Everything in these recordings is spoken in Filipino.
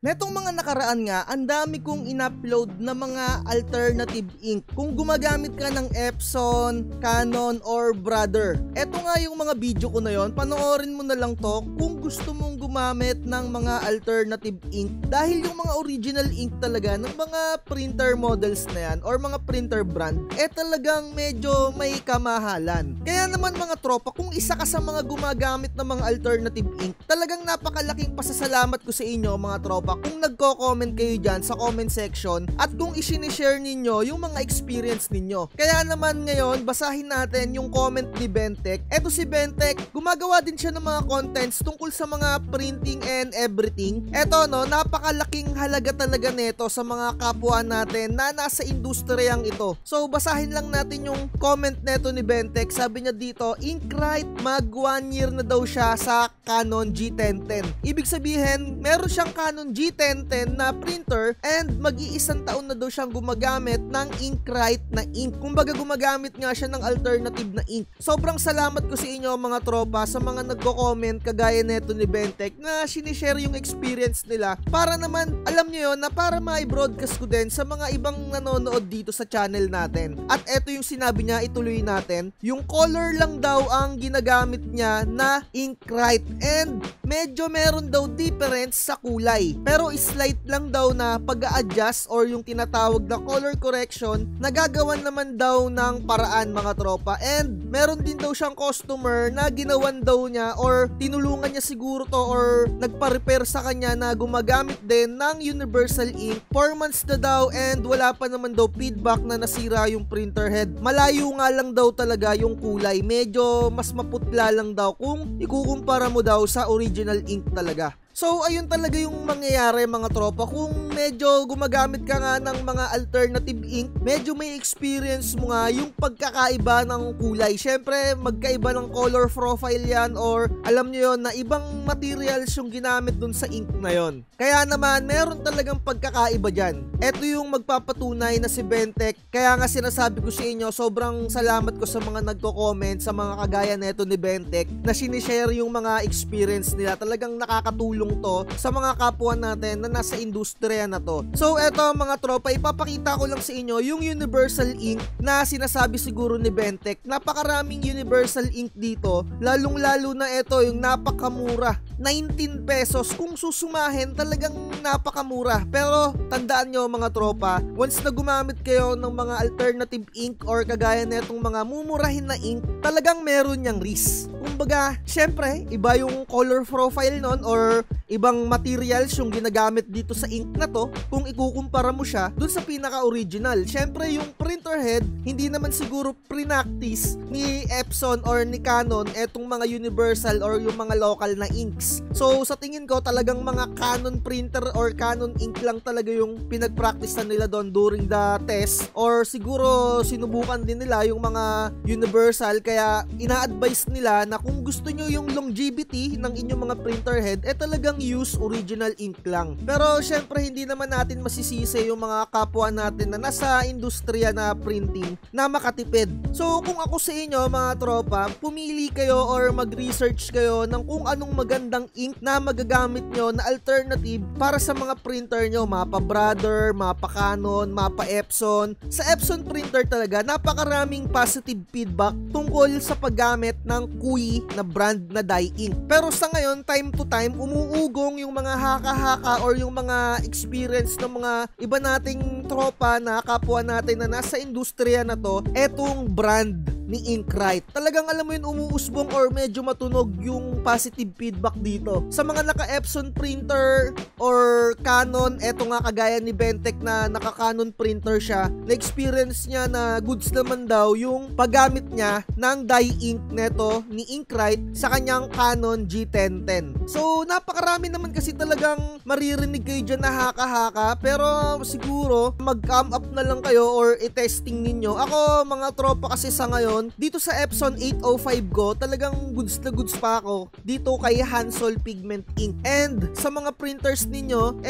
Netong mga nakaraan nga, ang dami kong in-upload na mga alternative ink. Kung gumagamit ka ng Epson, Canon, or Brother. Eto nga yung mga video ko na yon. Panoorin mo na lang to kung gusto mong gumamit ng mga alternative ink. Dahil yung mga original ink talaga ng mga printer models na yan or mga printer brand, talagang medyo may kamahalan. Kaya naman mga tropa, kung isa ka sa mga gumagamit ng mga alternative ink, talagang napakalaking pasasalamat ko sa inyo mga tropa kung nagko-comment kayo dyan sa comment section at kung isinishare ninyo yung mga experience ninyo. Kaya naman ngayon, basahin natin yung comment ni Bentek. Eto si Bentek, gumagawa din siya ng mga contents tungkol sa mga printing and everything. Eto no, napakalaking halaga talaga nito sa mga kapwa natin na nasa industriyang ito. So basahin lang natin yung comment neto ni Bentek. Sabi niya dito, Inkrite mag 1 year na daw siya sa Canon G1010. Ibig sabihin, meron siyang Canon G1010 na printer and mag-iisang taon na daw siyang gumagamit ng Inkrite na ink. Kumbaga gumagamit nga siya ng alternative na ink. Sobrang salamat ko sa inyo mga tropa sa mga nagko-comment kagaya neto ni Bentek na sinishare yung experience nila para naman alam nyo yun na para ma-broadcast ko din sa mga ibang nanonood dito sa channel natin. At eto yung sinabi niya, ituloy natin. Yung color lang daw ang ginagamit niya na Inkrite and medyo meron daw difference sa kulay. Pero slight lang daw na pag-a-adjust or yung tinatawag na color correction, nagagawan naman daw ng paraan mga tropa. And meron din daw siyang customer na ginawan daw niya or tinulungan niya siguro to or nagpa-repair sa kanya na gumagamit din ng Universal Ink. 4 months na daw and wala pa naman daw feedback na nasira yung printer head. Malayo nga lang daw talaga yung kulay. Medyo mas maputla lang daw kung ikukumpara mo daw sa original ink talaga. So ayun talaga yung mangyayari mga tropa. Kung medyo gumagamit ka nga ng mga alternative ink, medyo may experience mo nga yung pagkakaiba ng kulay. Syempre magkaiba ng color profile yan or alam nyo yun na ibang materials yung ginamit dun sa ink na yon. Kaya naman meron talagang pagkakaiba dyan. Ito yung magpapatunay na si Bentek. Kaya nga sinasabi ko sa inyo, sobrang salamat ko sa mga nagko-comment, sa mga kagaya neto ni Bentek na sinishare yung mga experience nila. Talagang nakakatulong to sa mga kapwa natin na nasa industriya na to. So eto mga tropa, ipapakita ko lang sa inyo yung Universal Ink na sinasabi siguro ni Bentek. Napakaraming Universal Ink dito, lalong lalo na ito yung napakamura, 19 pesos. Kung susumahin, talagang napakamura. Pero tandaan nyo mga tropa, once na gumamit kayo ng mga alternative ink or kagaya netong mga mumurahin na ink, talagang meron niyang risk. Kumbaga, syempre, iba yung color profile nun or ibang materials yung ginagamit dito sa ink na to kung ikukumpara mo siya dun sa pinaka-original. Syempre, yung printer head, hindi naman siguro pre-practice ni Epson or ni Canon etong mga universal or yung mga local na inks. So, sa tingin ko, talagang mga Canon printer or Canon ink lang talaga yung pinag-practice na nila doon during the test or siguro sinubukan din nila yung mga universal kaya ina-advise nila na kung gusto nyo yung longevity ng inyong mga printer head, talagang use original ink lang. Pero syempre hindi naman natin masisisi yung mga kapwa natin na nasa industriya na printing na makatipid. So kung ako sa inyo mga tropa, pumili kayo or mag-research kayo ng kung anong magandang ink na magagamit nyo na alternative para sa mga printer nyo, mapa Brother, mapa Canon, mapa Epson. Sa Epson printer talaga, napakaraming positive feedback tungkol sa paggamit ng Kui na brand na dye ink. Pero sa ngayon, time to time, umuugong yung mga haka-haka or yung mga experience ng mga iba nating tropa na kapwa natin na nasa industriya na to, etong brand ni Inkrite. Talagang alam mo yun, umuusbong or medyo matunog yung positive feedback dito. Sa mga naka-Epson printer or Canon, eto nga kagaya ni Bentek na naka-Canon printer siya, na-experience niya na goods naman daw yung paggamit niya ng dye ink neto ni Inkrite sa kanyang Canon G1010. So, napakarami naman kasi talagang maririnig kayo dyan na haka-haka, pero siguro mag-come up na lang kayo or i-testing ninyo. Ako, mga tropa kasi sa ngayon, Canon, dito sa Epson 805 ko, talagang goods na goods pa ako dito kay Hansol Pigment Ink. And sa mga printers ninyo,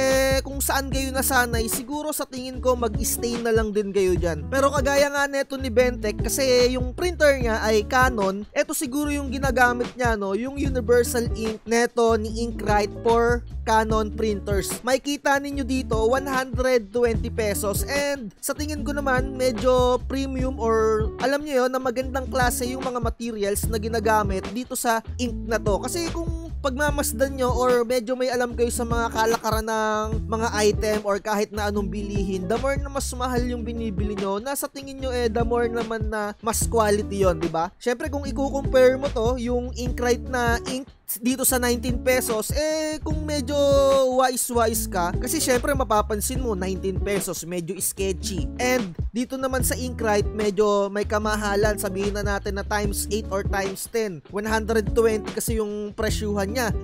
kung saan kayo nasanay, siguro sa tingin ko mag-stay na lang din kayo dyan. Pero kagaya nga neto ni Bentech, kasi yung printer niya ay Canon, eto siguro yung ginagamit niya, no, yung Universal Ink neto ni Inkrite for Canon printers. Makikita ninyo dito 120 pesos, and sa tingin ko naman medyo premium, or alam niyo yon na magandang klase yung mga materials na ginagamit dito sa ink na to. Kasi kung pagmamasdan nyo or medyo may alam kayo sa mga kalakaran ng mga item or kahit na anong bilihin, the more na mas mahal yung binibili nyo, nasa tingin nyo the more naman na mas quality yon, di ba? Syempre kung i-compare mo to, yung Inkrite na ink dito sa 19 pesos, kung medyo wise ka, kasi syempre mapapansin mo 19 pesos medyo sketchy, and dito naman sa Inkrite medyo may kamahalan, sabihin na natin na times 8 or times 10, 120 kasi yung presyuhan niya,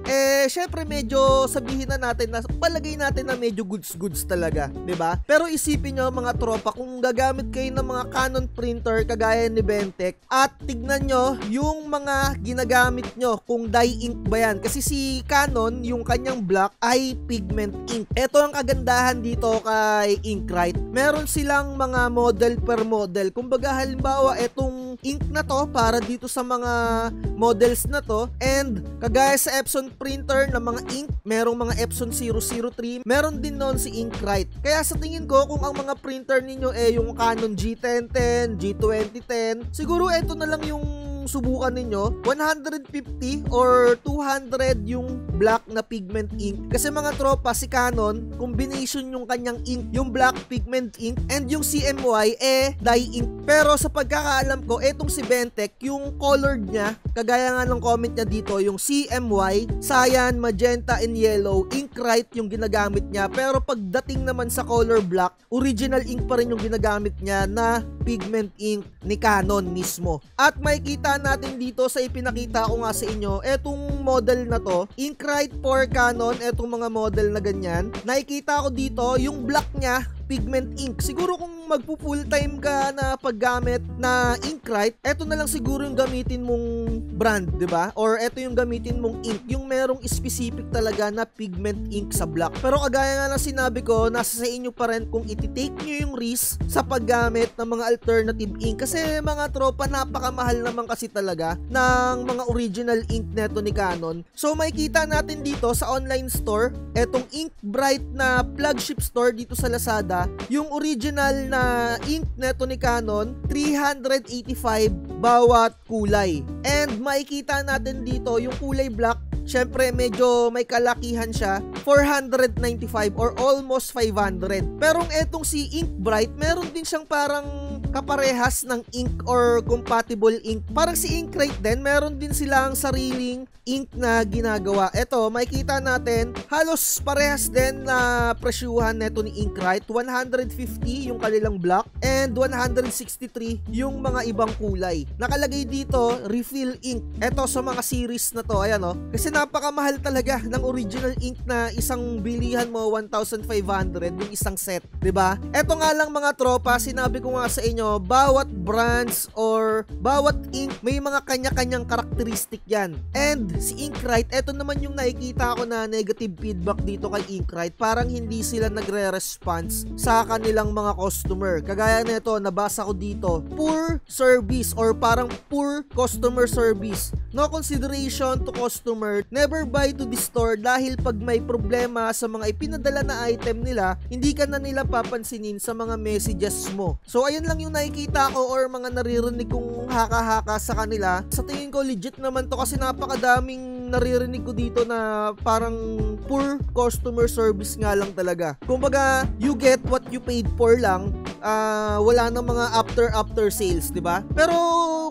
syempre medyo sabihin na natin na palagay natin na medyo goods talaga, 'di ba? Pero isipin nyo mga tropa, kung gagamit kayo ng mga Canon printer kagaya ni Bentech, at tignan nyo yung mga ginagamit nyo, kung dye ink ba yan, kasi si Canon yung kanyang black ay pigment ink. Ito ang kagandahan dito kay Inkrite, meron silang mga model per model. Kumbaga halimbawa etong ink na to para dito sa mga models na to, and kagaya sa Epson printer na mga ink, merong mga Epson 003, meron din noon si Inkrite. Kaya sa tingin ko, kung ang mga printer ninyo yung Canon G1010, G2010, siguro ito na lang yung subukan ninyo. 150 or 200 yung black na pigment ink, kasi mga tropa, si Canon combination yung kanyang ink, yung black pigment ink and yung CMY dye ink. Pero sa pagkakaalam ko, etong si Bentech, yung colored niya, kagaya nga ng comment niya dito, yung CMY, cyan, magenta and yellow, Inkrite yung ginagamit niya. Pero pagdating naman sa color black, original ink pa rin yung ginagamit niya na pigment ink ni Canon mismo. At makikita natin dito sa ipinakita ko nga sa inyo, etong model na to, Inkrite for Canon, etong mga model na ganyan, nakikita ko dito yung black niya pigment ink. Siguro kung magpo full time ka na paggamit na Inkrite, eto na lang siguro yung gamitin mong brand, 'di ba? Or eto yung gamitin mong ink, yung merong specific talaga na pigment ink sa black. Pero kagaya nga ng sinabi ko, nasa sa inyo pa rin kung iti-take nyo yung risk sa paggamit ng mga alternative ink, kasi mga tropa, napakamahal naman kasi talaga ng mga original ink neto ni Canon. So makikita natin dito sa online store, etong Inkbright na flagship store dito sa Lazada, yung original na ink neto ni Canon, 385 bawat kulay. And makikita natin dito yung kulay black, syempre medyo may kalakihan siya, 495 or almost 500. Pero etong si Inkbright, meron din siyang parang kaparehas ng ink or compatible ink. Parang si Inkrite din, meron din silang sariling ink na ginagawa. Ito, makikita natin, halos parehas din na presyuhan neto ni Inkrite. 150 yung kanilang black and 163 yung mga ibang kulay. Nakalagay dito, refill ink. Ito sa mga series na to, ayan o. Kasi napakamahal talaga ng original ink na isang bilihan mo, 1,500 yung isang set, 'di ba? Ito nga lang mga tropa, sinabi ko nga sa inyo, bawat brands or bawat ink may mga kanya-kanyang karakteristik yan. And si Inkrite, eto naman yung nakikita ko na negative feedback dito kay Inkrite, parang hindi sila nagre-response sa kanilang mga customer. Kagaya nito, nabasa ko dito, poor service or parang poor customer service. No consideration to customer, never buy to the store, dahil pag may problema sa mga ipinadala na item nila, hindi ka na nila papansinin sa mga messages mo. So ayun lang yung nakikita ko or mga naririnig kong haka-haka sa kanila. Sa tingin ko legit naman to, kasi napakadaming naririnig ko dito na parang poor customer service nga lang talaga. Kumbaga, you get what you paid for lang. Wala nang mga after sales, 'di ba? Pero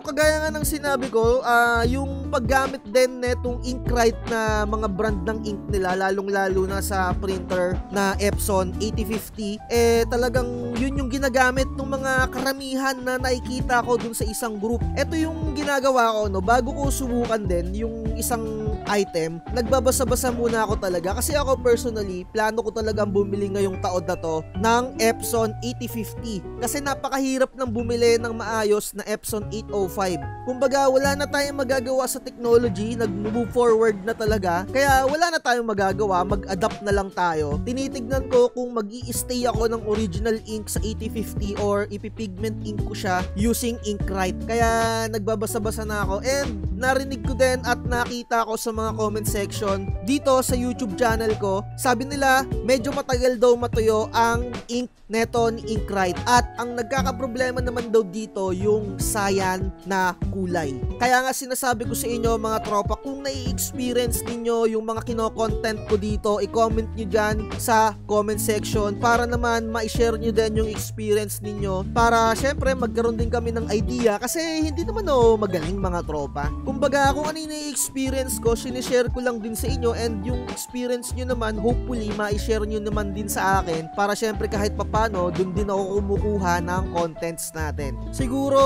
kagaya nga ng sinabi ko, yung paggamit din netong Inkrite na mga brand ng ink nila, lalong-lalo na sa printer na Epson 8050, talagang yun yung ginagamit ng mga karamihan na nakikita ko dun sa isang group. Ito yung ginagawa ko, no, bago ko subukan din yung isang item, nagbabasa-basa muna ako talaga kasi ako personally, plano ko talagang bumili ngayong taon na to ng Epson 8050 kasi napakahirap ng bumili ng maayos na Epson 805. Kumbaga wala na tayong magagawa sa technology, nag-move forward na talaga, kaya wala na tayong magagawa, mag-adapt na lang tayo. Tinitignan ko kung mag-i-stay ako ng original ink sa 8050 or ipipigment ink ko siya using Inkrite. Kaya nagbabasa-basa na ako and narinig ko din at nakita ko sa mga comment section dito sa YouTube channel ko, sabi nila medyo matagal daw matuyo ang ink neto ni Inkrite at ang nagkakaproblema naman daw dito yung cyan na kulay. Kaya nga sinasabi ko sa inyo mga tropa, kung nai-experience ninyo yung mga kino-content ko dito, i-comment nyo dyan sa comment section para naman ma-share nyo din yung experience ninyo para syempre magkaroon din kami ng idea kasi hindi naman magaling mga tropa. Kumbaga kung ano yung nai-experience ko, sinishare ko lang din sa inyo and yung experience nyo naman hopefully ma-share nyo naman din sa akin para syempre kahit papano dun din ako kumukuha ng contents natin. Siguro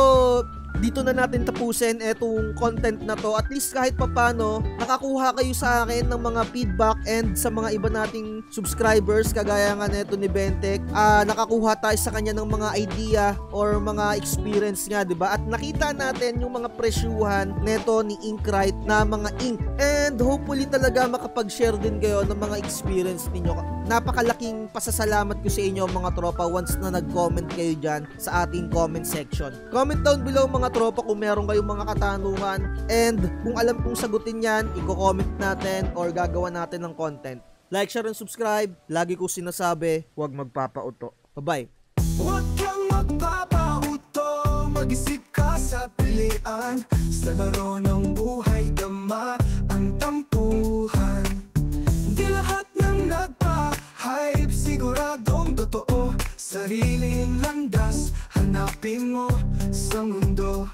dito na natin tapusin etong content na to. At least kahit papano nakakuha kayo sa akin ng mga feedback and sa mga iba nating subscribers kagaya nga neto ni Bentek, nakakuha tayo sa kanya ng mga idea or mga experience nga, diba? At nakita natin yung mga presyuhan neto ni Inkrite na mga ink and hopefully talaga makapag-share din kayo ng mga experience ninyo. Napakalaking pasasalamat ko sa inyo mga tropa once na nag-comment kayo dyan sa ating comment section. Comment down below mga tropa kung meron kayong mga katanungan and kung alam kong sagutin yan, i-comment natin or gagawa natin ng content. Like, share, and subscribe. Lagi ko sinasabi, huwag magpapauto. Bye-bye. Huwag kang magpapauto, mag-isip ka sa pilian. Sa laro ng buhay, dama ang tampuhan. Di lahat ng nagpa-hype, siguradong totoo. Sariling landas, hanapin mo sa mundo.